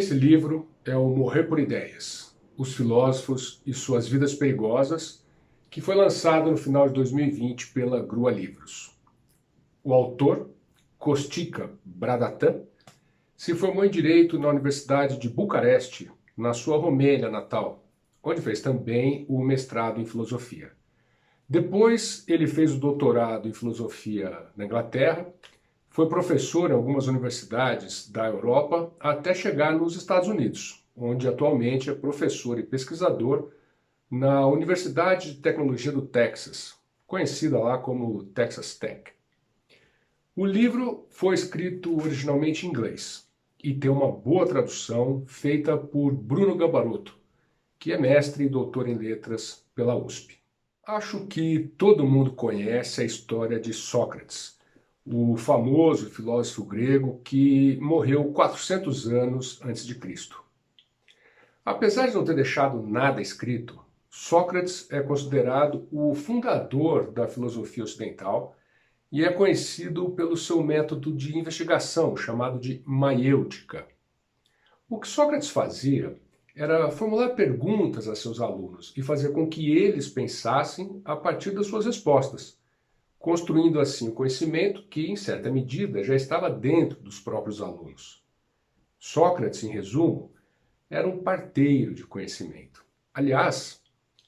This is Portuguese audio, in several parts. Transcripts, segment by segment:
Esse livro é o Morrer por Ideias, os filósofos e suas vidas perigosas, que foi lançado no final de 2020 pela Grua Livros. O autor, Kostika Bradatan, se formou em Direito na Universidade de Bucareste, na sua Romênia natal, onde fez também o mestrado em Filosofia. Depois ele fez o doutorado em Filosofia na Inglaterra, foi professor em algumas universidades da Europa até chegar nos Estados Unidos, onde atualmente é professor e pesquisador na Universidade de Tecnologia do Texas, conhecida lá como Texas Tech. O livro foi escrito originalmente em inglês e tem uma boa tradução feita por Bruno Gabarotto, que é mestre e doutor em letras pela USP. Acho que todo mundo conhece a história de Sócrates, o famoso filósofo grego que morreu 400 anos antes de Cristo. Apesar de não ter deixado nada escrito, Sócrates é considerado o fundador da filosofia ocidental e é conhecido pelo seu método de investigação, chamado de maiêutica. O que Sócrates fazia era formular perguntas a seus alunos e fazer com que eles pensassem a partir das suas respostas, construindo assim o conhecimento que, em certa medida, já estava dentro dos próprios alunos. Sócrates, em resumo, era um parteiro de conhecimento. Aliás,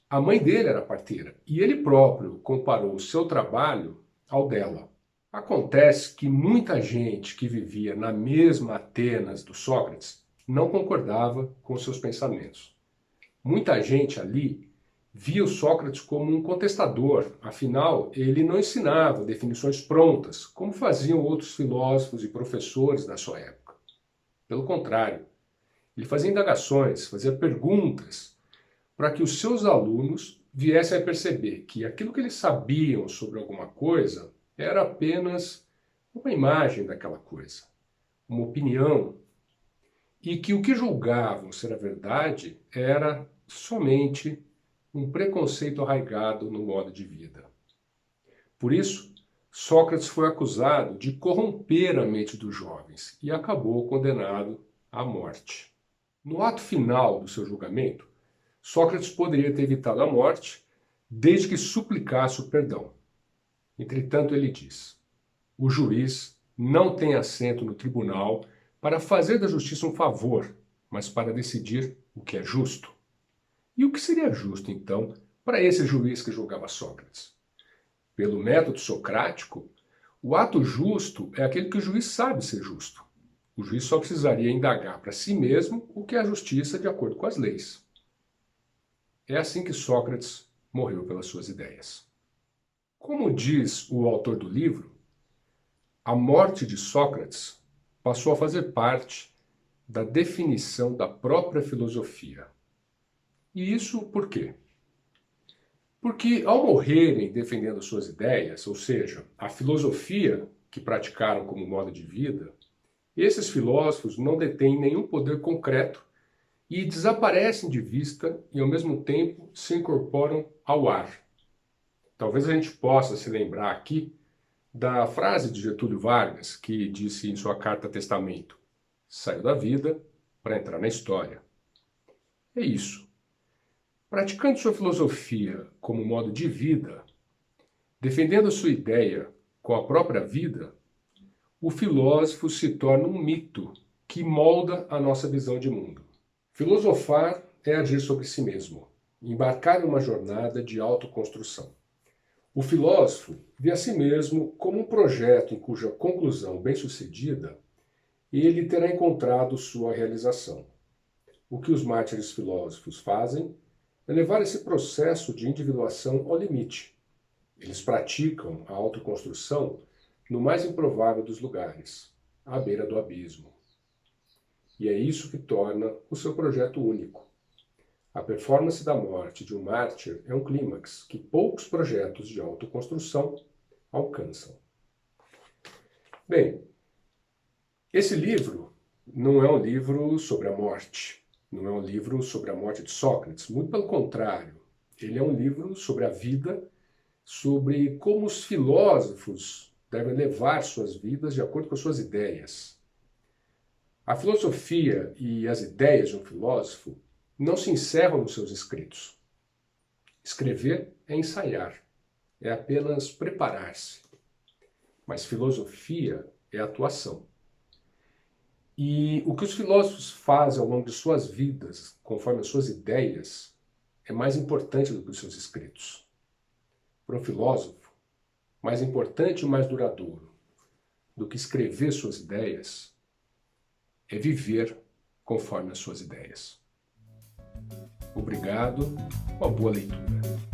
a mãe dele era parteira e ele próprio comparou o seu trabalho ao dela. Acontece que muita gente que vivia na mesma Atenas do Sócrates não concordava com seus pensamentos. Muita gente ali via o Sócrates como um contestador, afinal, ele não ensinava definições prontas, como faziam outros filósofos e professores da sua época. Pelo contrário, ele fazia indagações, fazia perguntas, para que os seus alunos viessem a perceber que aquilo que eles sabiam sobre alguma coisa era apenas uma imagem daquela coisa, uma opinião, e que o que julgavam ser a verdade era somente um preconceito arraigado no modo de vida. Por isso, Sócrates foi acusado de corromper a mente dos jovens e acabou condenado à morte. No ato final do seu julgamento, Sócrates poderia ter evitado a morte desde que suplicasse o perdão. Entretanto, ele diz: o juiz não tem assento no tribunal para fazer da justiça um favor, mas para decidir o que é justo. E o que seria justo, então, para esse juiz que julgava Sócrates? Pelo método socrático, o ato justo é aquele que o juiz sabe ser justo. O juiz só precisaria indagar para si mesmo o que é a justiça de acordo com as leis. É assim que Sócrates morreu pelas suas ideias. Como diz o autor do livro, a morte de Sócrates passou a fazer parte da definição da própria filosofia. E isso por quê? Porque ao morrerem defendendo suas ideias, ou seja, a filosofia que praticaram como modo de vida, esses filósofos não detêm nenhum poder concreto e desaparecem de vista e ao mesmo tempo se incorporam ao ar. Talvez a gente possa se lembrar aqui da frase de Getúlio Vargas, que disse em sua carta testamento: saiu da vida para entrar na história. É isso. Praticando sua filosofia como modo de vida, defendendo sua ideia com a própria vida, o filósofo se torna um mito que molda a nossa visão de mundo. Filosofar é agir sobre si mesmo, embarcar em uma jornada de autoconstrução. O filósofo vê a si mesmo como um projeto em cuja conclusão bem-sucedida ele terá encontrado sua realização. O que os mártires filósofos fazem é levar esse processo de individuação ao limite. Eles praticam a autoconstrução no mais improvável dos lugares, à beira do abismo. E é isso que torna o seu projeto único. A performance da morte de um mártir é um clímax que poucos projetos de autoconstrução alcançam. Bem, esse livro não é um livro sobre a morte, não é um livro sobre a morte de Sócrates, muito pelo contrário. Ele é um livro sobre a vida, sobre como os filósofos devem levar suas vidas de acordo com as suas ideias. A filosofia e as ideias de um filósofo não se encerram nos seus escritos. Escrever é ensaiar, é apenas preparar-se. Mas filosofia é atuação. E o que os filósofos fazem ao longo de suas vidas, conforme as suas ideias, é mais importante do que os seus escritos. Para um filósofo, mais importante e mais duradouro do que escrever suas ideias é viver conforme as suas ideias. Obrigado, uma boa leitura.